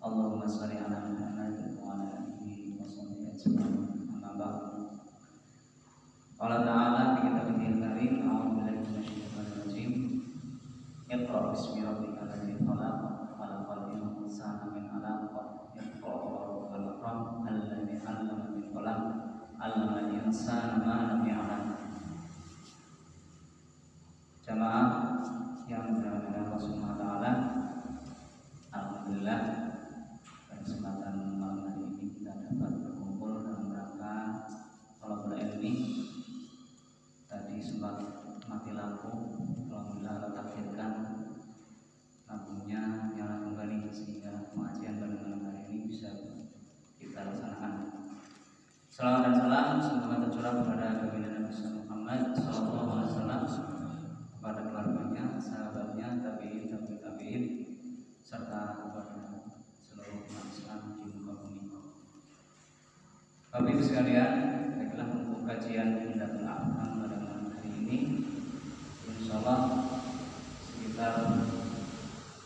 Allahumma sholli ala Muhammad wa ala alihi wa sahbihi ajma'in. Amma ba'du. Qala ta'ala fi kitabihil karim, a'udzu billahi minasyaitonir rajim. Iqra bismi rabbikal ladzi khalaq, khalaqal insana min 'alaq, iqra wa rabbukal akram, alladzi 'allama bil qalam, 'allamal insana ma lam ya'lam. Jamaah yang dirahmati Allah Subhanahu wa taala, alhamdulillah kesempatan malam hari ini kita dapat berkumpul dalam rangka thalabul ilmi. Tadi sempat mati lampu, alhamdulillah Allah takdirkan lampunya nyala kembali sehingga pengajian pada malam hari ini bisa kita laksanakan. Salawat dan salam semoga tercurah kepada baginda Nabi Muhammad SAW, kepada keluarganya, sahabatnya, tabi'in, serta kepada seluruh umat Islam di muka bumi. Bapak Ibu sekalian, baiklah untuk kajian Umdatul Ahkam pada malam hari ini, insyaallah sekitar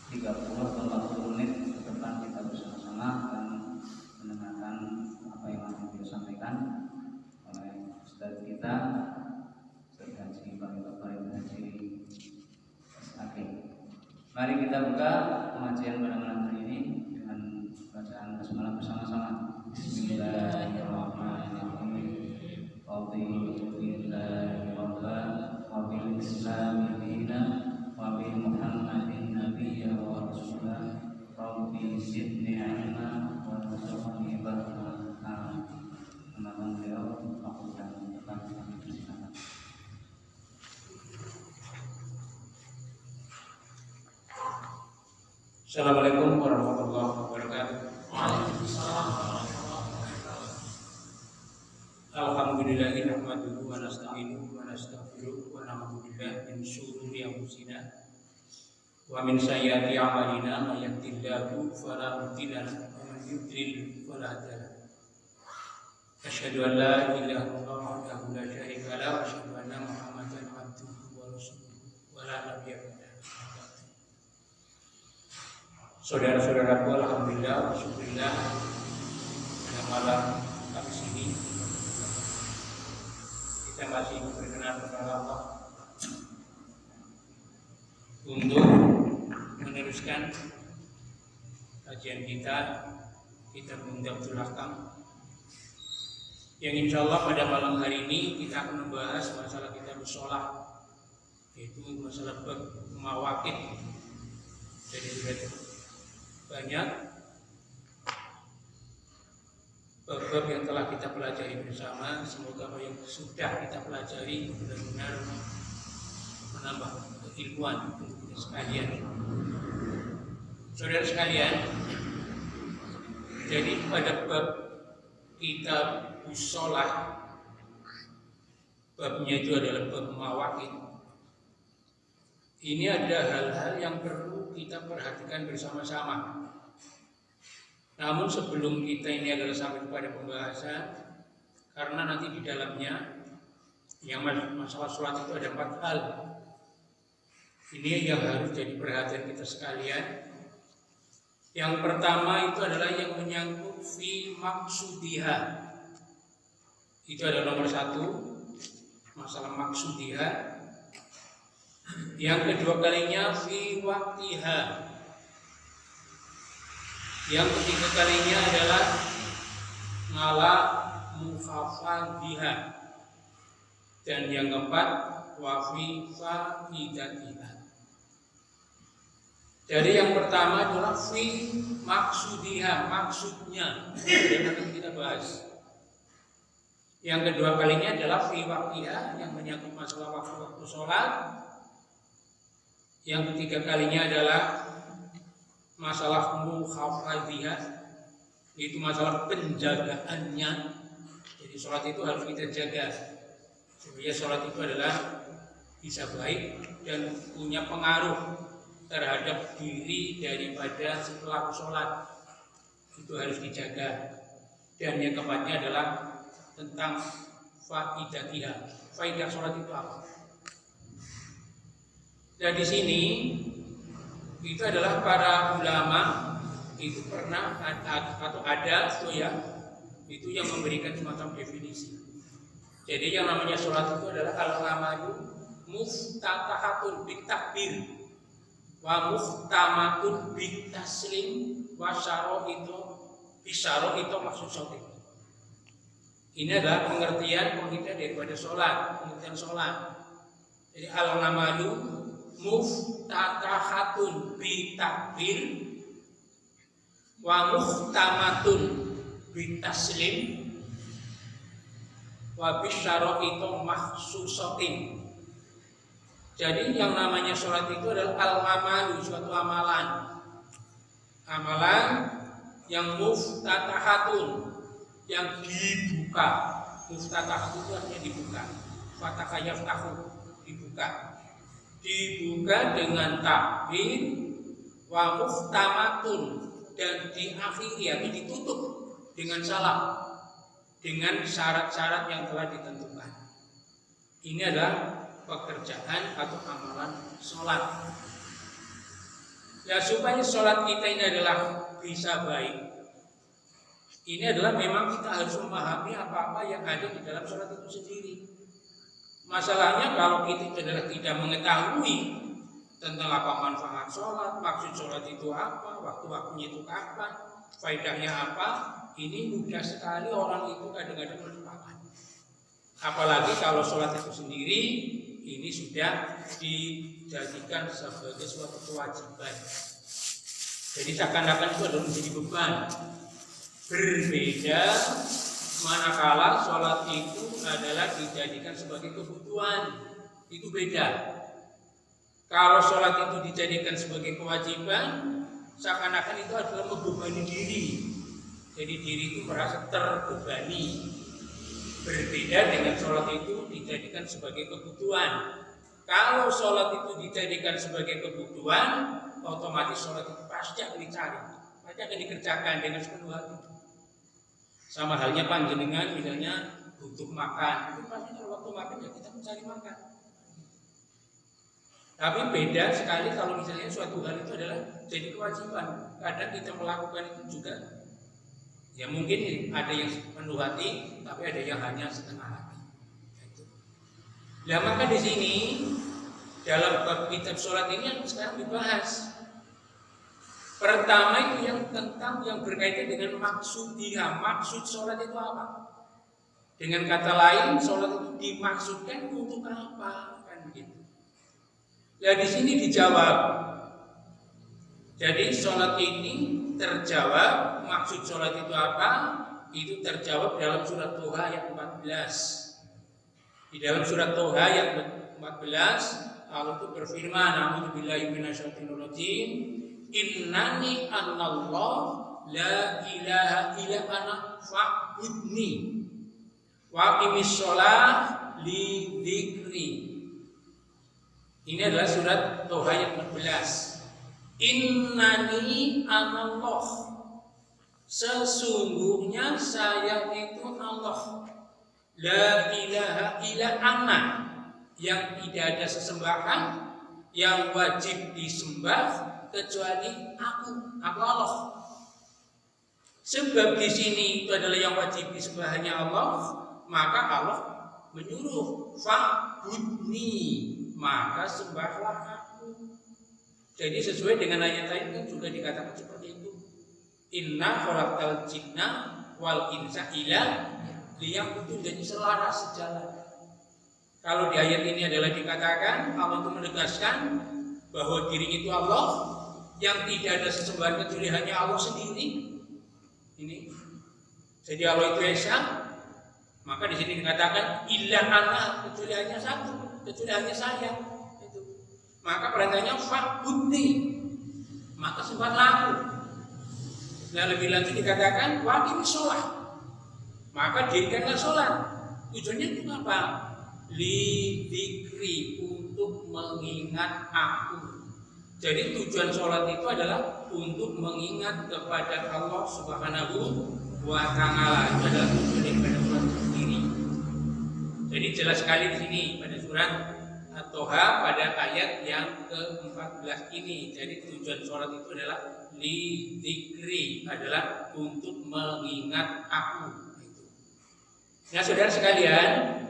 30 atau 40 menit ke depan kita bersama-sama akan mendengarkan apa yang akan disampaikan oleh Ustaz kita, Ustaz Haji Bapak Haji SAK. Mari kita buka pengajian pada malam hari ini dengan bacaan basmalah bersama-sama. Bismillahirrahmanirrahim. Alhamdulillahi wa bil Islam dinan wa bi Muhammadin nabiyya wa rasulah. Rabbi zidni ilma wa rzuqni fahma. Amin. Beliau aku dan kami persilakan. Assalamualaikum warahmatullahi wabarakatuh. Alhamdulillahi nahmaduhu wa nasta'inuhu wa nastaghfiruh wa na'udzu billahi min syururi anfusina wa min sayyiati a'malina may yahdihillahu fala mudilla lahu wa man yudlil fala hadiya lahu. Asyhadu an la ilaha illallah wahdahu la syarika lahu wa asyhadu anna Muhammadan abduhu wa rasuluhu wa la nabiyya ba'dahu. Saudara-saudaraku, alhamdulillah, syukurillah, pada malam Kamis ini kita masih berkenan kepada Allah untuk meneruskan kajian kita Umdatul Ahkam, yang insya Allah pada malam hari ini kita akan membahas masalah kita sholat, yaitu masalah mawaqit. Jadi banyak bab yang telah kita pelajari bersama. Semoga apa yang sudah kita pelajari benar-benar menambah keilmuan untuk kita sekalian. Saudara sekalian, jadi pada bab kitab shalah, babnya itu adalah bab mawaqit. Ini ada hal-hal yang perlu kita perhatikan bersama-sama. Namun sebelum kita ini adalah sampai kepada pembahasan, karena nanti di dalamnya yang masalah sholat itu ada 4 hal. Ini yang harus jadi perhatian kita sekalian. Yang pertama itu adalah yang menyangkut fi maqsudiha. Itu adalah nomor 1, masalah maqsudiha. Yang kedua kalinya fi waqtiha. Yang ketiga kalinya adalah ngala mukhafadhiha. Dan yang keempat wa fi faidatiha. Jadi yang pertama adalah fi maqsudiha, maksudnya. Dan akan kita bahas. Yang kedua kalinya adalah fi waqtiha, yang menyangkut masalah waktu-waktu sholat. Yang ketiga kalinya adalah masalah mukhafadhiha, yaitu masalah penjagaannya. Jadi sholat itu harus kita jaga supaya sholat itu adalah bisa baik dan punya pengaruh terhadap diri daripada si pelaku sholat. itu harus dijaga. Dan yang keempatnya adalah tentang faidatiha. Faidah sholat itu apa? Dan di sini itu adalah para ulama itu pernah atau ada itu yang memberikan semacam definisi. Jadi yang namanya sholat itu adalah al-amalu muftatahatun bitakbir wa muhtamatun bitaslim wa itu maksud sholat. Ini adalah pengertian daripada sholat, pengertian sholat. Jadi al-amalu muftatahatun bitakbir wa muhtamatun bitaslim wa itu maksusatin. Jadi yang namanya sholat itu adalah al-amalu, suatu amalan. Amalan yang muftatahatun, yang dibuka. Muftatahatun itu artinya dibuka. Fataha yaftahu, dibuka. Dibuka dengan takbir, wa muhtamatun, dan diakhiri atau ditutup dengan salam, dengan syarat-syarat yang telah ditentukan. Ini adalah pekerjaan atau amalan sholat. Ya, supaya sholat kita ini adalah bisa baik, ini adalah memang kita harus memahami apa-apa yang ada di dalam sholat itu sendiri. Masalahnya kalau kita adalah tidak mengetahui tentang apa manfaat sholat, maksud sholat itu apa, waktu-waktunya itu kapan, faedahnya apa, ini mudah sekali orang itu kadang-kadang melupakan. Apalagi kalau sholat itu sendiri ini sudah dijadikan sebagai suatu kewajiban. Jadi seakan-akan itu adalah menjadi beban. Berbeda manakala sholat itu adalah dijadikan sebagai kebutuhan, itu beda. Kalau sholat itu dijadikan sebagai kewajiban, seakan-akan itu adalah membebani diri. Jadi diri itu merasa terbebani. Berbeda dengan sholat itu dijadikan sebagai kebutuhan. Kalau sholat itu dijadikan sebagai kebutuhan, otomatis sholat itu pasti akan dicari, pasti akan dikerjakan dengan sepenuh hati. Sama halnya panjenengan misalnya butuh makan, itu pasti kalau waktu makan ya kita mencari makan. Tapi beda sekali kalau misalnya suatu hal itu adalah jadi kewajiban. Kadang kita melakukan itu juga, ya mungkin ada yang penuh hati, tapi ada yang hanya setengah hati. Nah, maka di sini dalam bab kitab sholat ini yang sekarang dibahas. Pertama itu yang tentang yang berkaitan dengan maksud dia. Maksud sholat itu apa? Dengan kata lain, sholat itu dimaksudkan untuk apa? Kan begitu. Ya di sini dijawab. Jadi sholat ini terjawab. Maksud sholat itu apa? Itu terjawab dalam surat Toha ayat 14. Di dalam surat Toha ayat 14 Allah itu berfirman, a'udzubillahi minasyaitonirrajim, innani anallah la ilaha illa ana fa'budni wa aqimis shalah li dzikri. Ini adalah surat Toha ayat 14. Innani anallah, sesungguhnya saya itu Allah. La ilaha illa ana, yang tidak ada sesembahan yang wajib disembah kecuali aku Allah. Sebab di sini itu adalah yang wajib disembah hanya Allah, maka Allah menyuruh fa'budni, maka sembahlah aku. Jadi sesuai dengan ayat lain kan juga dikatakan seperti itu. Inna khalaqal jinna wal insa illa liya'budun, jadi selaras sejalan. Kalau di ayat ini adalah dikatakan Allah itu menegaskan bahwa dirinya itu Allah, yang tidak ada sesembahan kecuali hanya Allah sendiri. Ini. Jadi Allah itu Esa, maka di sini dikatakan illa ana, kecuali hanya satu, kecuali hanya saya. Itu. Maka perintahnya fa'budni, maka sembahlah aku. Nah lebih lanjut dikatakan waqimis shalah, maka dirikanlah sholat. Tujuannya itu apa? Li dzikri, untuk mengingat aku. Jadi tujuan sholat itu adalah untuk mengingat kepada Allah Subhanahu wa Ta'ala. Itu adalah tujuan daripada sholat itu sendiri. Jadi jelas sekali di sini pada surat At-Toha pada ayat yang ke-14 ini. Jadi tujuan sholat itu adalah lidzikri, adalah untuk mengingat aku. Nah saudara sekalian,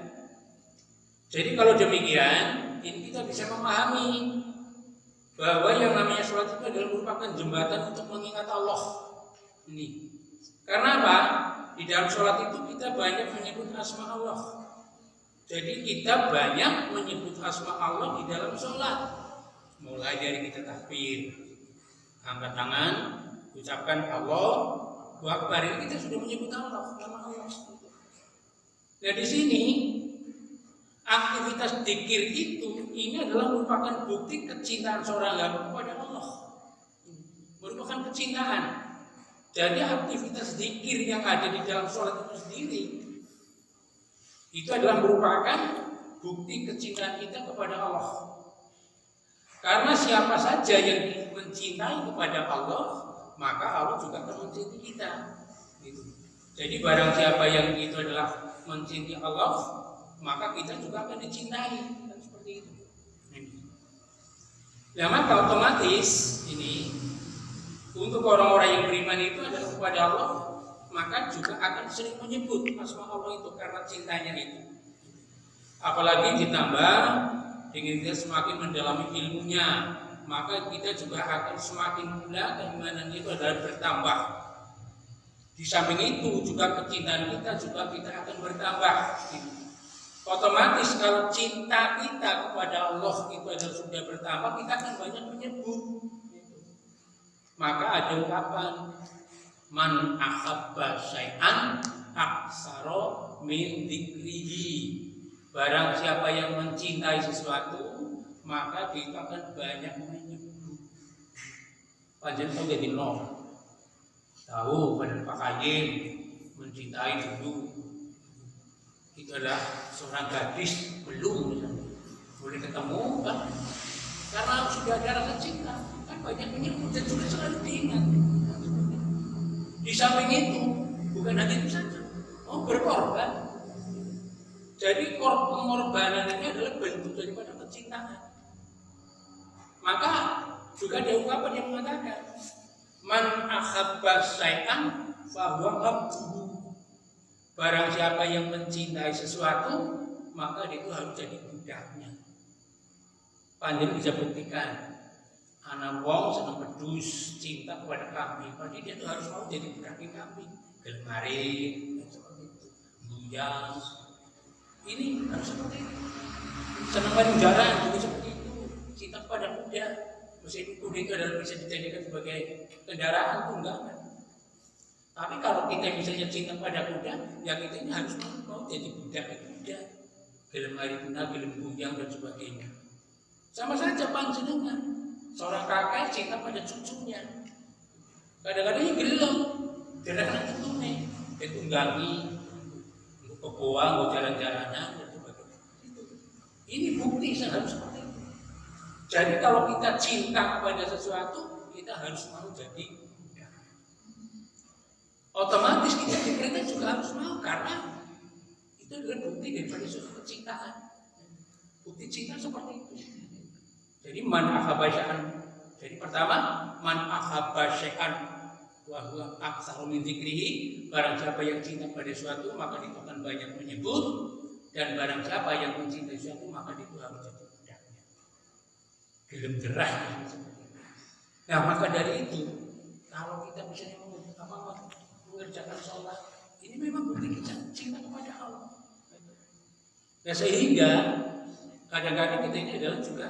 jadi kalau demikian ini kita bisa memahami bahwa yang namanya sholat itu adalah merupakan jembatan untuk mengingat Allah. Ini karena apa? Di dalam sholat itu kita banyak menyebut asma Allah. Jadi kita banyak menyebut asma Allah di dalam sholat. Mulai dari kita takbir, angkat tangan, ucapkan Allahu Akbar, ini kita sudah menyebut Allah, nama Allah. Nah di sini aktivitas dzikir itu ini adalah merupakan bukti kecintaan seorang hamba kepada Allah. Merupakan kecintaan. Jadi aktivitas dzikir yang ada di dalam sholat itu sendiri itu adalah merupakan bukti kecintaan kita kepada Allah. Karena siapa saja yang mencintai kepada Allah, maka Allah juga akan mencintai kita. Gitu. Jadi barang siapa yang itu adalah mencintai Allah, maka kita juga akan dicintai. Dan seperti itu. Nah maka otomatis ini untuk orang-orang yang beriman itu adalah kepada Allah, maka juga akan sering menyebut asma Allah itu karena cintanya itu. Apalagi ditambah dengan kita semakin mendalami ilmunya, maka kita juga akan semakin pula keimanan itu adalah bertambah. Di samping itu juga kecintaan kita akan bertambah. Otomatis kalau cinta kita kepada Allah itu adalah sudah bertambah, kita akan banyak menyebut. Maka ada ungkapan man ahabba syai'an aksara min dzikrihi. Barang siapa yang mencintai sesuatu, maka dia akan banyak menyebut. Panjenengan jadi nol. Tahu pada Pak Kayim mencintai dulu. Itu adalah seorang gadis belum boleh ketemu kan? Karena sudah ada rasa cinta, kan banyak menyebut dan juga selalu diingat. Di samping itu, bukan hanya itu saja, berkorban. Jadi pengorbanan ini adalah bentuk daripada kecintaan. Maka juga ada ungkapan yang mengatakan, man ahabba syai'an fahuwa abduhu. Barang siapa yang mencintai sesuatu, maka dia itu harus jadi budaknya. Panjenengan bisa buktikan, anak wong senang pedus, cinta kepada kambing, berarti dia itu harus mau jadi budaknya kambing. Gelmarin, seperti itu, buyang. Ini harus seperti itu. Senang main jalan juga seperti itu. Cinta kepada kuda, meskipun kuda itu adalah bisa dijadikan sebagai kendaraan tunggangan. Tapi kalau kita misalnya cinta pada kuda, ya kita ini harus mau jadi budak kuda, gelem hari guna, gelem buyang dan sebagainya. Sama saja panjenengan, seorang kakek cinta pada cucunya. Kadang-kadang ya gelem, kadang-kadang itu nih, ditunggangi, untuk kebuang, untuk jalan-jalanan dan sebagainya. Ini bukti harus seperti itu. Jadi kalau kita cinta kepada sesuatu, kita harus mau jadi. Otomatis kita diperintah juga harus mau, karena itu adalah bukti daripada suatu kecintaan. Bukti cinta seperti itu. Jadi man ahabba syai'an. Jadi pertama, man ahabba syai'an wa huwa aktsaru min dzikrihi. Barang siapa yang cinta pada suatu, maka dia akan banyak menyebut, dan barang siapa yang mencintai suatu, maka dia harus jadi budaknya. Gelem gerah. Nah, maka dari itu, kalau kita bisa mengerjakan sholat, ini memang bukti kita cinta kepada Allah. Nah sehingga kadang-kadang kita ini adalah juga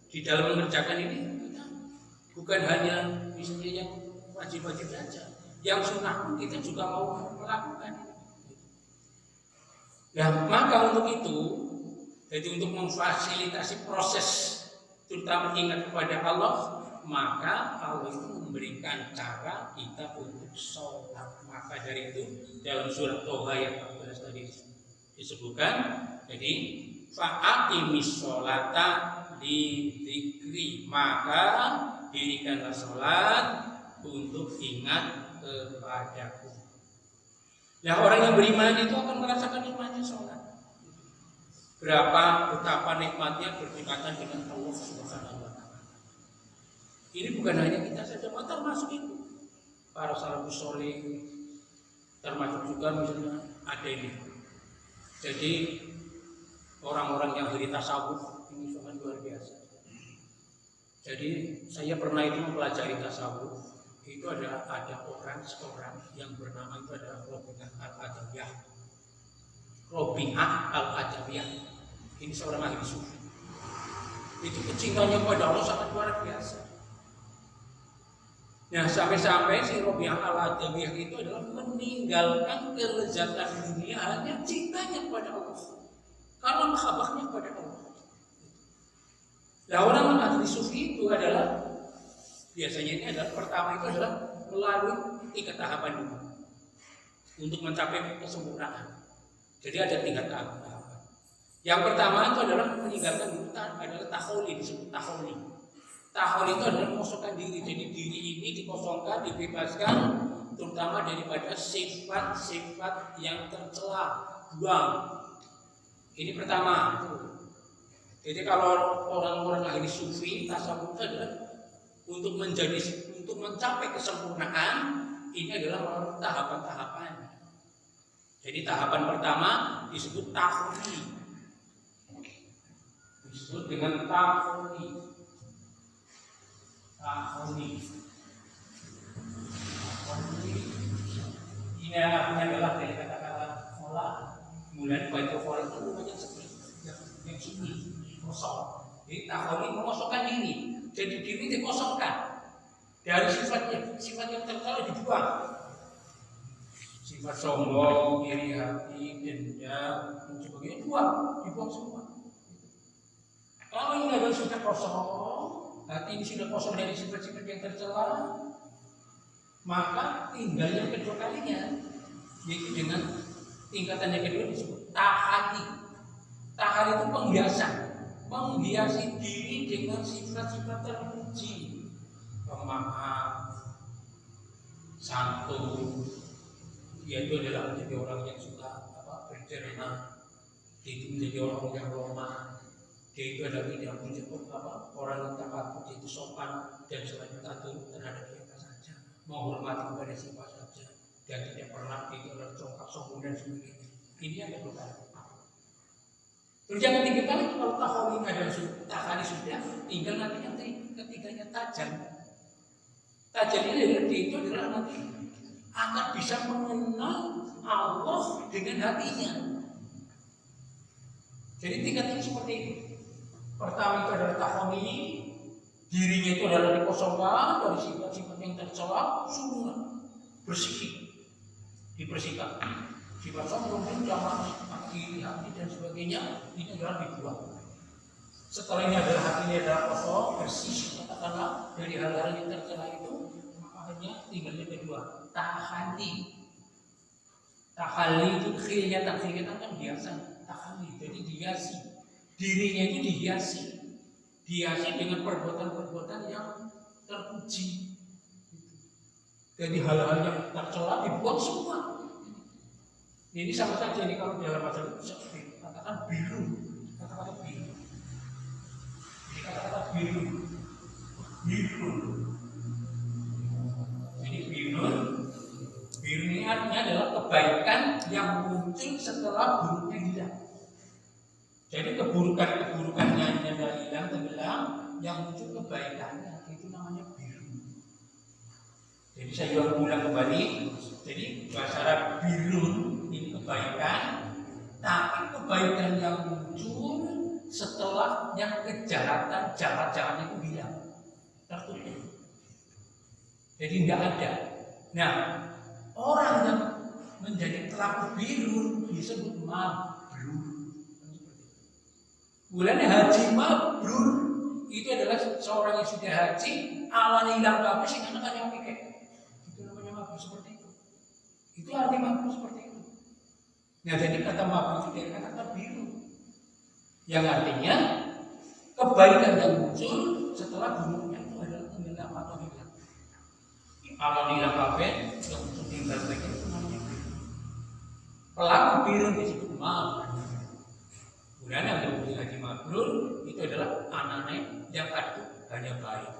di dalam mengerjakan ini kita bukan hanya misalnya yang wajib-wajib saja, yang sunnah pun kita juga mau melakukan. Nah maka untuk itu, jadi untuk memfasilitasi proses terutama ingat kepada Allah, maka Allah itu memberikan cara kita untuk sholat. Maka dari itu dalam surat Toha yang 14 tadi disebutkan, jadi fa'aqimis sholata lidzikri, maka dirikanlah sholat untuk ingat kepadaku. Nah, orang yang beriman itu akan merasakan nikmatnya sholat. Betapa nikmatnya berdekatan dengan Allah Subhanahu wa Ta'ala. Ini bukan hanya kita saja, termasuk itu para salafus sholih, termasuk juga misalnya ada ini. Jadi orang-orang yang ahli tasawuf ini sangat luar biasa. Jadi saya pernah itu mempelajari tasawuf. Itu ada seorang yang bernama itu adalah Robi'ah Al-Adawiyah. Ini seorang ahli sufi. Itu kecintaannya kepada Allah sangat luar biasa. Nah, sampai-sampai si Robi'ah Al-Adawiyah itu adalah meninggalkan kelezatan dunia hanya cintanya kepada Allah, karena mahabbahnya kepada Allah. Nah, orang ahli sufi itu adalah biasanya ini adalah pertama itu adalah melalui 3 tahapan dulu untuk mencapai kesempurnaan. Jadi ada 3 tahapan. Yang pertama itu adalah meninggalkan hutan, adalah taholi, disebut taholi. Taholi itu adalah mengosongkan diri. Jadi diri ini dikosongkan, dibebaskan, terutama daripada sifat-sifat yang tercela, buang. Ini pertama. Jadi kalau orang-orang ahli sufi, tasawuf adalah untuk mencapai kesempurnaan, ini adalah melalui tahapan-tahapan. Jadi tahapan pertama disebut taholi, disebut dengan taholi. Ini artinya adalah dari kata-kata sholat. Kemudian baitul khola itu namanya seperti yang sunyi, kosong. Jadi taholi mengosongkan diri. Jadi diri dikosongkan dari sifat yang tercela dibuang. Sifat sombong, iri hati, dendam, dan sebagainya dibuang semua. Kalau ini adalah sudah kosong, hati ini sudah kosong dari sifat-sifat yang tercela, maka tinggal yang kedua kalinya, yaitu dengan tingkatan yang kedua disebut tahati. Tahati itu penghiasan, menghiasi diri dengan sifat-sifat terpuji, pemaaf, santun. Dia itu adalah menjadi orang yang suka bercerna, dia itu menjadi orang yang lemah. Dia itu adalah tidak punya orang yang takut, dia itu sopan dan selalu taat terhadap siapa saja, menghormati kepada siapa saja, dan tidak pernah itu adalah congkak sombong dan sebagainya. Ini yang kedua. Terus yang ketiga kali kalau taholi adalah tahali sudah, tinggal nanti yang ketiganya tajam. Tajam ini itu adalah nanti akan bisa mengenal Allah dengan hatinya. Jadi tingkatnya seperti ini. Pertama itu adalah taholi, dirinya itu adalah dikosongkan dari sifat-sifat yang tercela, semua dibersihkan. Sifat sombong, dendam, iri hati dan sebagainya ini adalah dibuang. Setelah ini adalah hatinya adalah kosong, bersih, katakanlah dari hal-hal yang tercela itu, maka hanya tinggal yang kedua, tahali. Tahali itu khilnya kan biasa, tahali jadi dihiasi. Dirinya itu dihiasi dengan perbuatan-perbuatan yang terpuji. Jadi hal-hal yang tercela dibuang semua. Ini sama saja ini kalau dalam bahasa seperti katakan biru, kata-kata biru. Jadi kata-kata biru. Jadi biru ini artinya adalah kebaikan yang muncul setelah buruknya hilang. Jadi keburukannya adalah hilang, tenggelam, yang muncul kebaikannya itu namanya biru. Jadi saya ulang kembali. Jadi bahasa Arab biru ini kebaikan, tapi kebaikan yang muncul setelah yang kejahatan, jahat-jahatnya itu hilang, tertutup. Jadi tidak ada. Nah, orang yang menjadi pelaku biru disebut mabrur. Bulan haji mabrur itu adalah seorang yang sudah haji, awalnya hilang kabeh sing anak yang pikir. Itu namanya mabrur seperti itu. Itu arti mabrur seperti itu. Nah, jadi kata mabrur itu dari kata biru, yang artinya kebaikan yang muncul setelah gunungnya itu adalah tenggelam atau hilang. Kalau hilang kabeh, yang muncul tinggal lagi itu namanya pelaku biru disebut mabrur. Kemudian yang lebih lagi mabrur itu adalah anaknya yang hanya baik,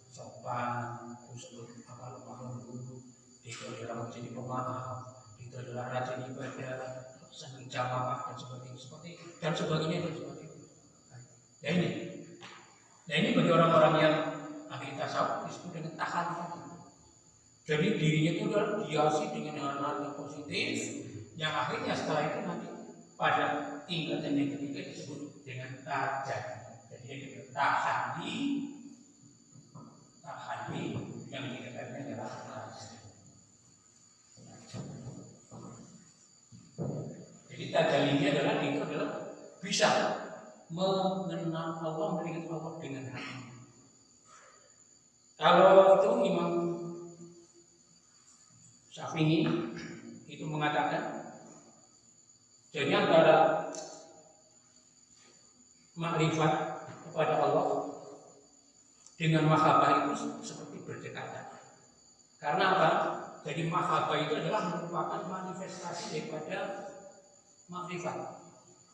sopan, kusut, lembut. Itu adalah menjadi pemaaf, itu adalah rajin ibadah, senang jamaah dan sebagainya dan sebagainya. Nah ini bagi orang-orang yang ahli tasawuf disebut dengan tahan. Jadi dirinya itu adalah dihiasi dengan hal-hal yang positif, yang akhirnya setelah itu nanti pada tingkatan yang ketiga disebut dengan tajam. Jadi yang tahani yang dikatakan adalah tajam. Jadi tajam ini adalah bisa mengenal Allah, mengingat Allah dengan hati. Kalau itu Imam Syafi'i itu mengatakan, jadi antara makrifat kepada Allah dengan mahabbah itu seperti berdekatan. Karena apa? Jadi mahabbah itu adalah merupakan manifestasi daripada makrifat.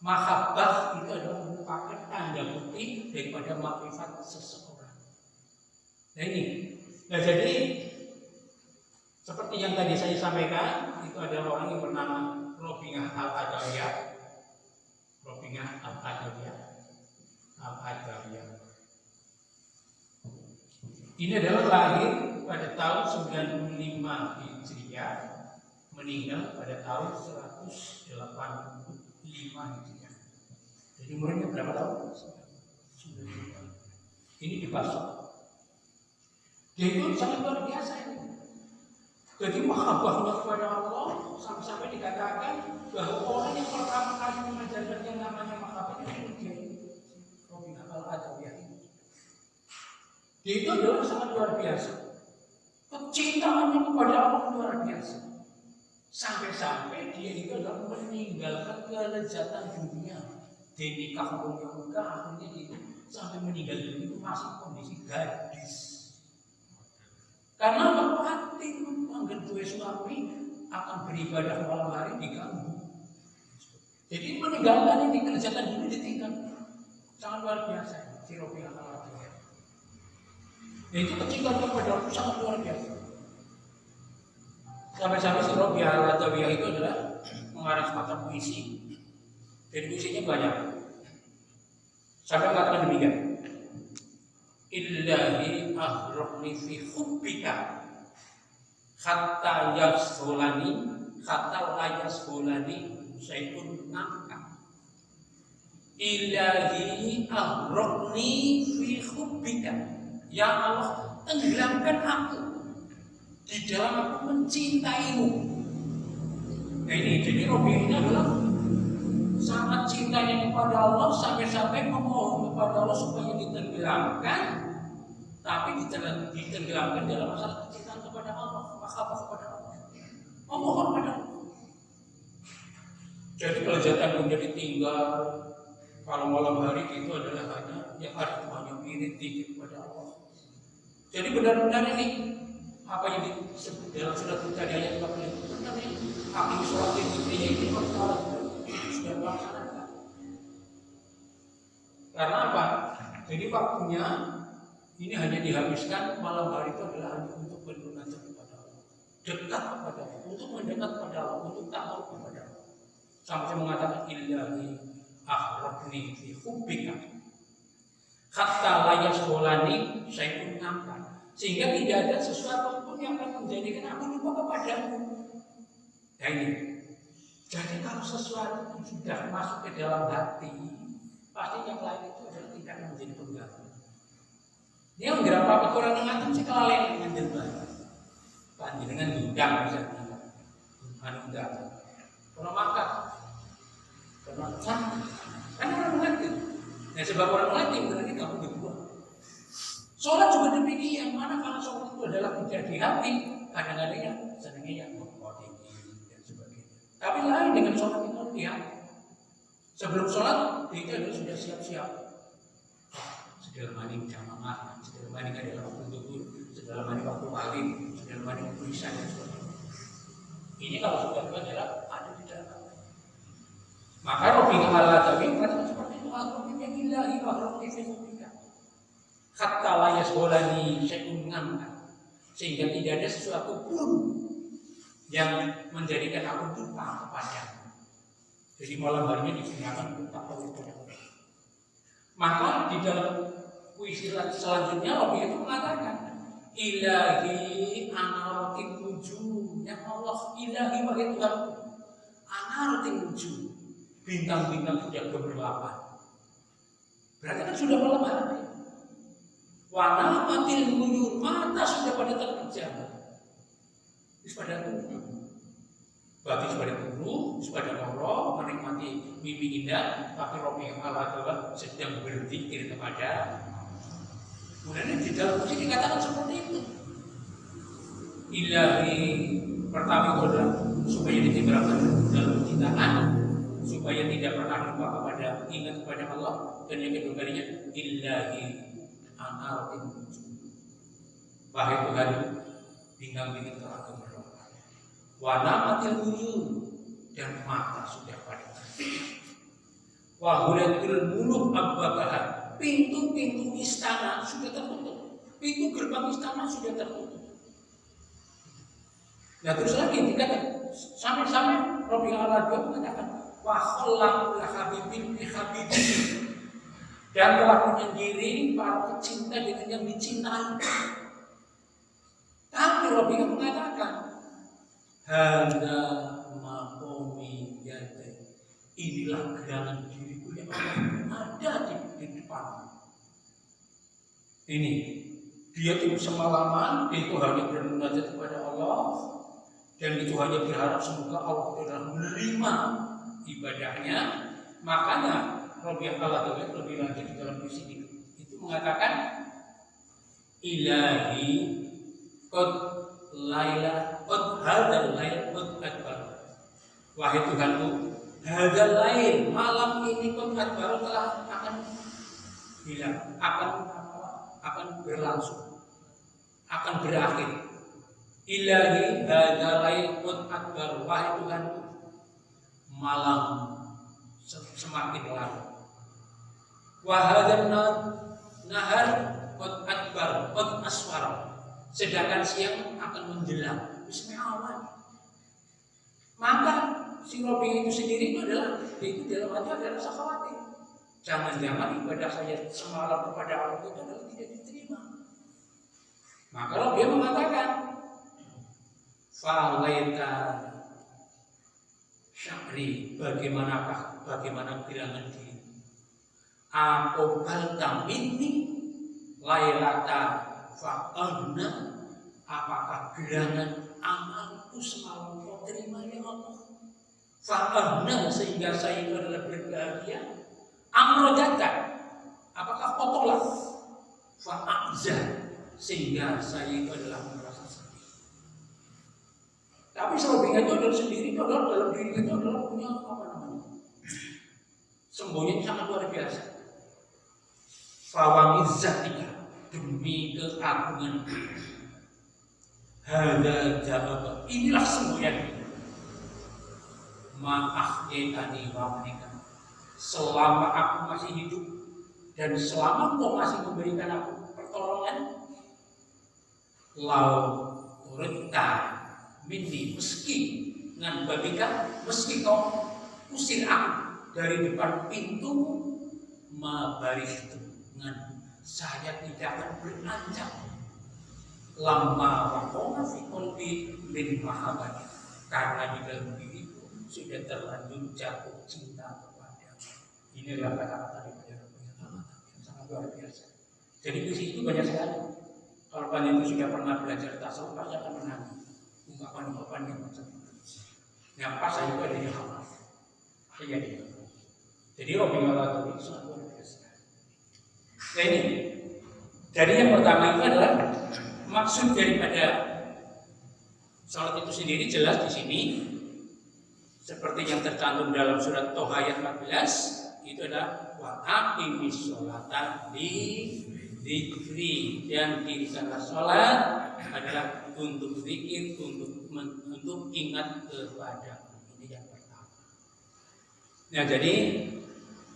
Mahabbah itu adalah merupakan tanda bukti daripada makrifat seseorang. Nah jadi seperti yang tadi saya sampaikan, itu adalah orang yang bernama Robingah Al-Adawiyah. Ini adalah lahir pada tahun 95 Hijriah, meninggal pada tahun 185 Hijriah. Jadi umurnya berapa tahun? 95. Ini di Basra. Dia itu sangat luar biasa ini. Jadi mahabbahnya kepada Allah sampai dikatakan bahwa orang yang pertama kali mengajarkan yang namanya mahabbah itu dia Robingah Al-Adawiyah. Dia itu adalah sangat luar biasa. Kecintaannya kepada Allah luar biasa. Sampai-sampai dia itu adalah meninggalkan kelezatan dunia. Dia nikah akhirnya dia sampai meninggal dunia itu masih kondisi gadis. Karena Allah khawatir anggap dua suami akan beribadah malam hari diganggu. Jadi meninggalkan ini kelezatan dunia ditinggal. Sangat luar biasa. Si Robingah Al-Adawiyah. Itu kecintaan kepada Allah sangat luar biasa. Sampai-sampai si Robingah Al-Adawiyah itu adalah mengarang semacam puisi. Jadi puisinya banyak. Sampai mengatakan demikian. Illahi ahraqni fi hubbika hatta yasholani syai'un nangka. Ilahi ahraqni fi hubbika. Ya Allah, tenggelamkan aku di dalam aku mencintaimu. Nah ini jadi Robingah ini adalah sangat cintanya kepada Allah sampai-sampai memohon kepada Allah supaya ditenggelamkan, tapi ditenggelamkan dalam masalah kecintaan kepada Allah, mahabbah kepada Allah. Memohon pada Allah. Jadi kelezatan dunia ditinggal. Kalau malam hari itu adalah hanya yang ada itu hanya mirip dikit kepada Allah. Jadi benar-benar ini apa yang disebut dalam surat tadi ayat 40 benar ini. Akhir sholat fitrinya ini sudah dilaksanakan. Karena apa? Jadi waktunya ini hanya dihabiskan malam hari itu adalah hanya untuk bermunajat kepada Allah, dekat kepada Allah, untuk mendekat kepada Allah, untuk taat kepada Allah. Sampai mengatakan Ilahi ahraqni fi hubbika hatta la yasholani syai'un nangka. Sehingga tidak ada sesuatu pun yang akan menjadikan aku lupa kepadamu. Nah ini. Jadi kalau sesuatu itu sudah masuk ke dalam hati, pasti yang lain itu adalah tidak akan menjadi pengganggu. Dia nggak apa-apa orang ngantem sih kelalen dengan jenderal. Panjenengan diundang misalnya, undang. Orang makan, karena orang mengerti. Nah sebab orang mengerti berarti kamu berdua. Sholat juga demikian. Mana kalau sholat itu adalah tidak di hati, kadang-kadang ya senangnya yang mengkoding dan sebagainya. Tapi lain dengan sholat itu di hati. Sebelum sholat, dia sudah siap-siap. sedalamani jamaah, sedalamani adalah waktu zuhur, sedalamani waktu maghrib, sedalamani waktu isya dan sebagainya. Ini kalau sudah adalah ada di dalam. Maka Rabbi Allah tadi mengatakan seperti itu, al-Qur'annya ilahi wa rabbi fi khutika. Hatta la yasbolani syai'un ngamka. Sehingga tidak ada sesuatu pun yang menjadikan aku lupa kepadamu. Jadi malam harinya digunakan untuk takwa kepada Allah. Maka di dalam puisi selanjutnya Rabbi itu mengatakan ilahi anaratin wujud, ya Allah, ilahi wahai Tuhan, anaratin wujud, bintang-bintang sudah gemerlapan. Berarti kan sudah malam hari. Warna matil muyur, mata sudah pada terpejam. Pada turu, bagi pada turu, pada ngoro, menikmati mimpi indah, tapi Rabbi Allah adalah sedang berzikir kepada. Kemudian di dalam puisi dikatakan seperti itu. Ilahi pertama itu adalah supaya ditimbulkan dalam kecintaan, supaya tidak pernah lupa kepada ingat kepada Allah, dan yang kedua kalinya ilahi anaratin wujud. Wahai Tuhan, bintang-bintang telah gemerlap, warna matil wujud, dan mata sudah pada. Wahulatul muluk abwabaha, pintu-pintu istana sudah tertutup, pintu gerbang istana sudah tertutup. Nah terus lagi dikatakan sampai-sampai Rabbi Allah juga mengatakan wa khalaqul habibin bi habibin, dan telah menyendiri para pecinta dengan yang dicintai. Tapi Rabbi mengatakan hadza maqami yadai, inilah gerangan diriku yang ada di depan. Ini dia tidur semalaman, dia itu hanya bermunajat kepada Allah, dan itu hanya berharap semoga Allah telah menerima ibadahnya. Makanya Rabbi Allah lebih lanjut di dalam puisi itu mengatakan ilahi qad laila qad hadzal lail qad adbar, wahai Tuhanku, hadzal lail, malam ini qad adbar telah akan hilang, akan berlangsung, akan berakhir. Ilahi hadzal lail qad adbar, wahai Tuhanku, malam semakin larut. Wa hadzal nahar qad adbar qad aswar, sedangkan siang akan menjelang. Bismillah. Maka si Rabbi itu sendiri itu adalah dalam hati ada rasa khawatir. Jangan-jangan ibadah saya semalam kepada Allah itu adalah tidak diterima. Maka Rabbi mengatakan fa'alaika syakri, bagaimana gerangan diri. Aku balta minni lailata fa'ahna, apakah gerangan amalku semalam kau terima ya Allah? Fa'ahna, sehingga saya itu adalah berbahagia. Amrodata, apakah kau tolak? Fa'azza, sehingga saya itu adalah merasa sedih. Tapi selebihnya itu adalah sendiri, itu adalah dalam diri itu adalah punya sembunyi sangat luar biasa. Fawamizzatika, demi keagungan. Hadza jawab, inilah semboyan. Ma'ahyatani wa manika, selama aku masih hidup dan selama kau masih memberikan aku pertolongan, lau turita minni, meski dengan babika, meski kau usir aku dari depan pintu, ma baristu, dengan saya tidak akan beranjak. Lama wakona fi qalbi min mahabbati, karena di dalam diriku sudah terlanjur jatuh cinta kepada. Inilah kata-kata daripada Allah yang sangat luar biasa. Jadi puisi itu banyak sekali. Kalau kalian itu sudah pernah belajar tasawuf, pasti akan menangis ungkapan-ungkapan yang macam itu. Yang pas saya itu ada di hafal. Iya dia. Jadi Rabbi Allah itu sangat luar biasa. Nah ini, jadi yang pertama itu adalah maksud daripada salat itu sendiri jelas di sini, seperti yang tercantum dalam surat Toha ayat 14, itu adalah wa aqimis sholata li zikri, dan dirikanlah sholat adalah untuk zikir, untuk ingat kepada. Ini yang pertama. Nah, jadi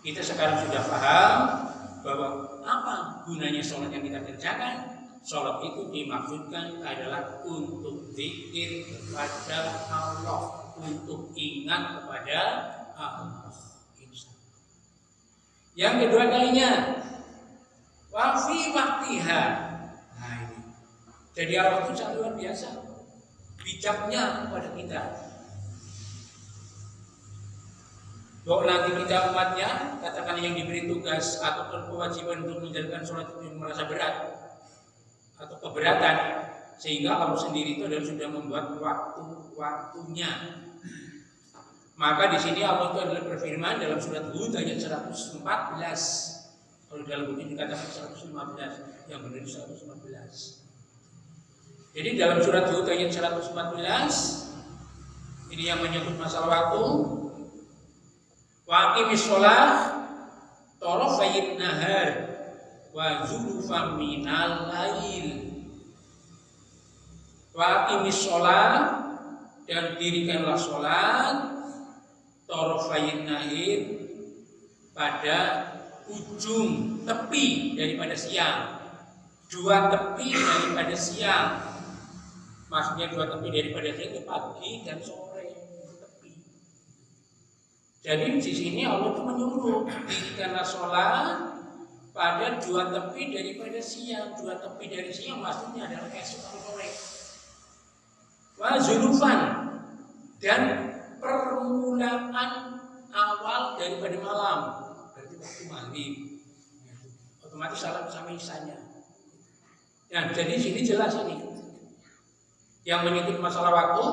kita sekarang sudah paham bahwa apa gunanya sholat yang kita kerjakan. Sholat itu dimaksudkan adalah untuk zikir kepada Allah, untuk ingat kepada Allah. Yang kedua kalinya, wafi waktiha. Nah ini, jadi Allah itu sangat luar biasa, bijaknya kepada kita. Bahwa nanti kita umatnya, katakan yang diberi tugas atau kewajiban untuk menjalankan sholat itu merasa berat atau keberatan, sehingga Allah sendiri itu adalah sudah membuat waktunya. Maka di sini Allah itu adalah berfirman dalam surat Hud ayat 114. Kalau dalam buku dikatakan 115, yang benar 115. Jadi dalam surat Hud ayat 114 ini yang menyebut masalah waktu. Wa aqimis shalah tarafayn nahar wa zulfan minal lail. Wa aqimis shalah, dan dirikanlah sholat tarafayn nahar, pada ujung tepi daripada siang, dua tepi daripada siang. Maksudnya dua tepi daripada siang itu pagi dan sore tepi. Jadi di sini Allah itu menyuruh dirikanlah sholat pada dua tepi daripada siang. Dua tepi dari siang maksudnya adalah esok atau sore. Wa zulufan, dan permulaan awal daripada malam, berarti waktu maghrib. Otomatis salam sama isanya. Nah, jadi sini jelas ini yang menyebut masalah waktu.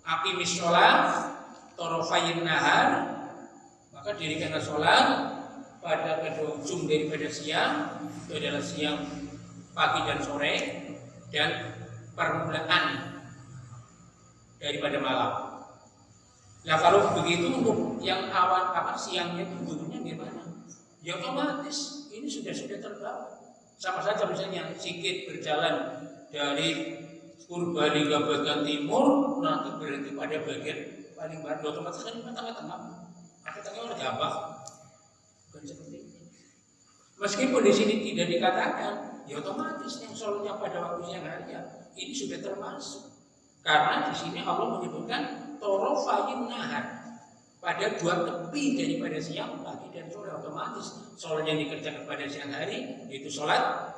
Aqimis sholat tarafayn nahar, maka dirikanlah sholat pada kedua ujung daripada siang, itu adalah siang, pagi dan sore, dan permulaan daripada malam. Nah, kalau begitu untuk yang awal siangnya itu dulunya gimana? Ya otomatis ini sudah terbawa. Sama saja misalnya sikit berjalan dari Purbalingga bagian timur, nanti berhenti pada bagian paling barat, otomatis kan tengah-tengah. Tengah orang gabah. Bukan seperti itu. Meskipun di sini tidak dikatakan, ya otomatis yang sholatnya pada waktu siang hari ini sudah termasuk. Karena di sini Allah menyebutkan tarafayn nahar, pada dua tepi daripada siang, pagi dan sore. Otomatis sholat yang dikerjakan pada siang hari yaitu sholat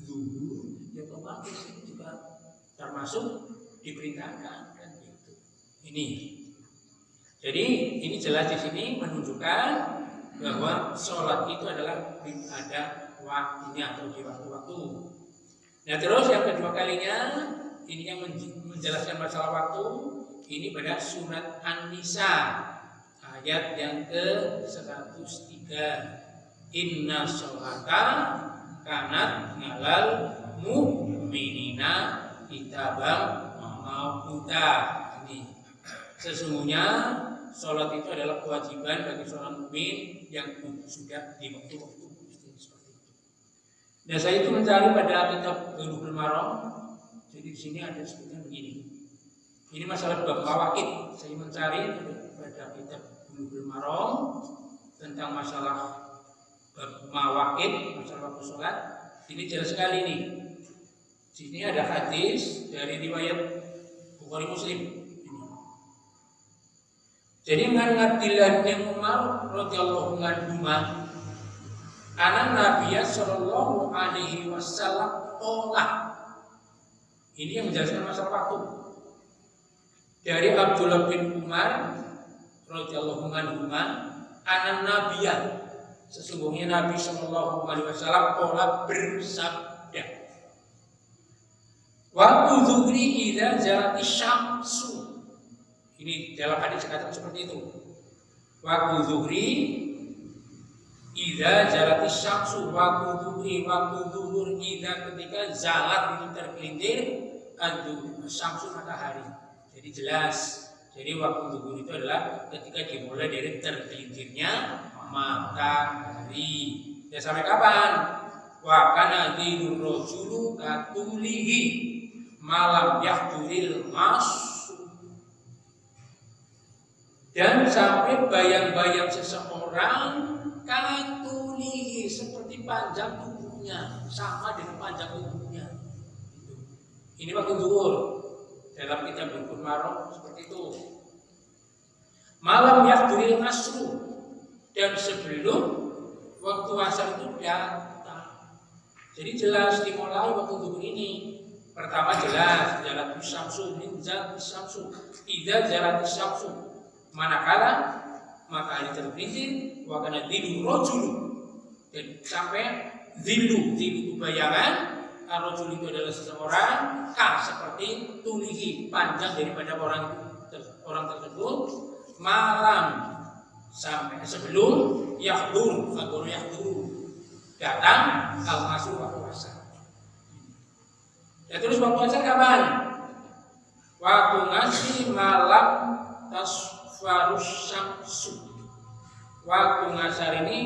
zuhur, ya otomatis itu juga termasuk diperintahkan kan gitu. Ini. Jadi ini jelas di sini menunjukkan bahwa sholat itu adalah ada waktunya atau di waktu-waktu. Nah, terus yang kedua kalinya ini yang menjelaskan masalah waktu ini pada surat An-Nisa ayat yang ke-103. Inna sholata kanat ngalal mu'minina kitabam mawquta. Ini sesungguhnya sholat itu adalah kewajiban bagi seorang mukmin yang sudah di waktu-waktu seperti itu. Nah, saya itu mencari pada kitab Bulughul Maram. Jadi di sini ada sebutkan begini. Ini masalah bab mawaqit. Saya mencari pada kitab Bulughul Maram tentang masalah bab mawaqit, masalah waktu sholat. Ini jelas sekali nih. Di sini ada hadis dari riwayat Bukhari Muslim. Jadi Abdillah bin Umar radhiyallahu anhu, anak Nabi sallallahu alaihi wasallam qala. Ini yang menjelaskan masalah waktu. Dari Abdullah bin Umar radhiyallahu anhu, anak Nabi, sesungguhnya Nabi sallallahu alaihi wasallam qala bersabda, waktu zuhri idza zalatis syamsu. Ini dalam hadis dikatakan seperti itu. Waktu zuhri idza zalatis syamsu, waktu zuhur idza ketika zalat itu tergelincir syamsu matahari. Jadi jelas. Jadi waktu zuhur itu adalah ketika dimulai dari tergelincirnya matahari. Dan sampai kapan? wa kana dinur rajulu katulihi malam yahduril mas. Dan sampai bayang-bayang seseorang katulihi seperti panjang tubuhnya, sama dengan panjang tubuhnya. Ini waktu zuhur. Dalam kitab Bulughul Maram seperti itu. Malam yahduril masru, dan sebelum waktu asar itu datang. Jadi jelas dimulai waktu zuhur ini. Pertama jelas jalan syamsu min zat syamsu. Idza jalan syamsu, manakala matahari tergelincir, wa kana dhillu rajul, dan sampai dhillu itu bayangan, rajul itu adalah seseorang, seperti tulihi panjang daripada orang tersebut, malam sampai sebelum yahdur datang al-masru waktu asar. Dan terus waktu asar kapan? Waktu ngasih malam tasfarus syamsu. Waktu ngasar ini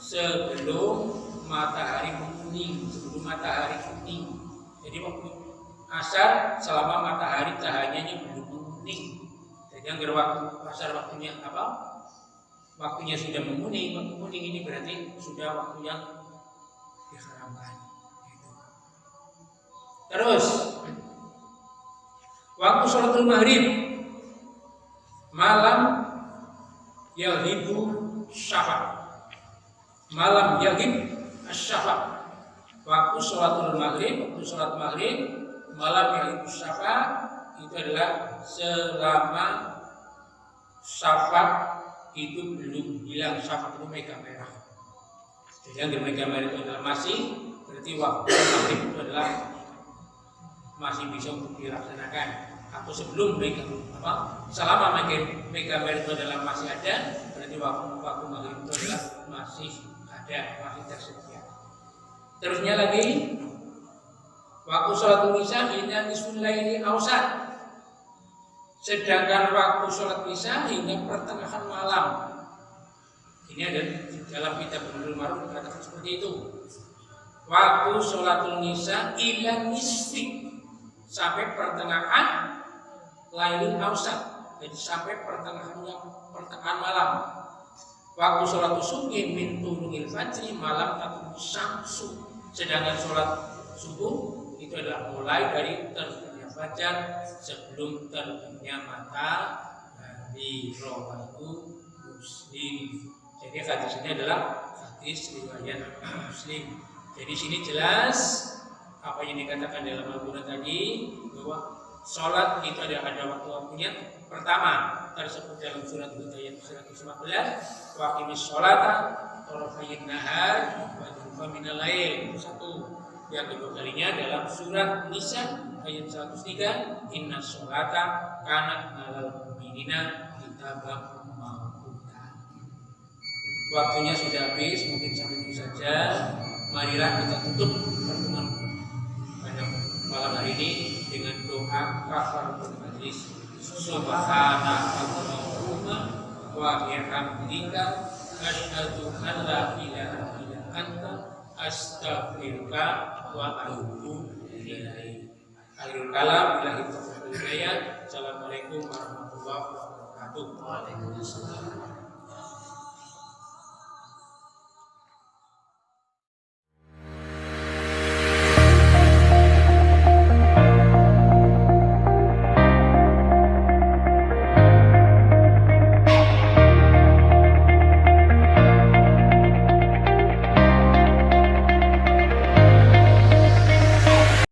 sebelum matahari kuning, Jadi waktu asar selama matahari cahayanya belum kuning. Jadi yang waktu asar waktunya apa? Waktunya sudah menguning. Waktu kuning ini berarti sudah waktu yang diharamkan. Terus waktu sholatul maghrib malam yaghibu syafaq. Malam yaghib syafaq. Waktu sholatul maghrib, sholat maghrib malam yaghibu syafaq itu adalah selama syafaq itu belum hilang. Syafaq itu mega merah. Jadi yang mega merah itu adalah masih, berarti waktu maghrib itu adalah masih bisa untuk dilaksanakan. Atau sebelum selama mega merah itu adalah masih ada, berarti waktu maghrib itu adalah masih ada, masih tersedia. Terusnya lagi waktu sholatul isya hingga nisful laili awsat. Sedangkan waktu sholat isya hingga pertengahan malam. Ini ada dalam kitab Bulughul Maram dikatakan seperti itu. Waktu sholatul isya ila nisfi, sampai pertengahan lailul awsat, jadi sampai pertengahan malam. Waktu sholat subuh min tulungil fajri malam tatlu syamsu. Sedangkan sholat subuh itu adalah mulai dari terbitnya fajar sebelum terbitnya matahari. Rawahu Muslim. Jadi hadis ini adalah hadis riwayat Muslim. Jadi sini jelas apa yang dikatakan dalam Al-Quran tadi, bahwa sholat itu ada waktu-waktunya. Pertama tersebut dalam surat Hud ayat 115, waqimis sholata tarafayn nahar wa zulfa minal lail. Satu. Yang kedua kalinya dalam surat Nisa ayat 103, inna sholata kanat 'alal mu'minina kitaban mawquta. Waktunya sudah habis, mungkin sampai itu saja. Marilah kita tutup pertemuan pada malam hari ini dengan doa kafaratul majlis. Subhanakallahumma wa bihamdika asyhadu an la ilaha illa anta astaghfiruka wa atubu ilaik. Akhirul kalam billahi taufiq wal hidayah. Assalamualaikum warahmatullahi wabarakatuh. Waalaikumsalam.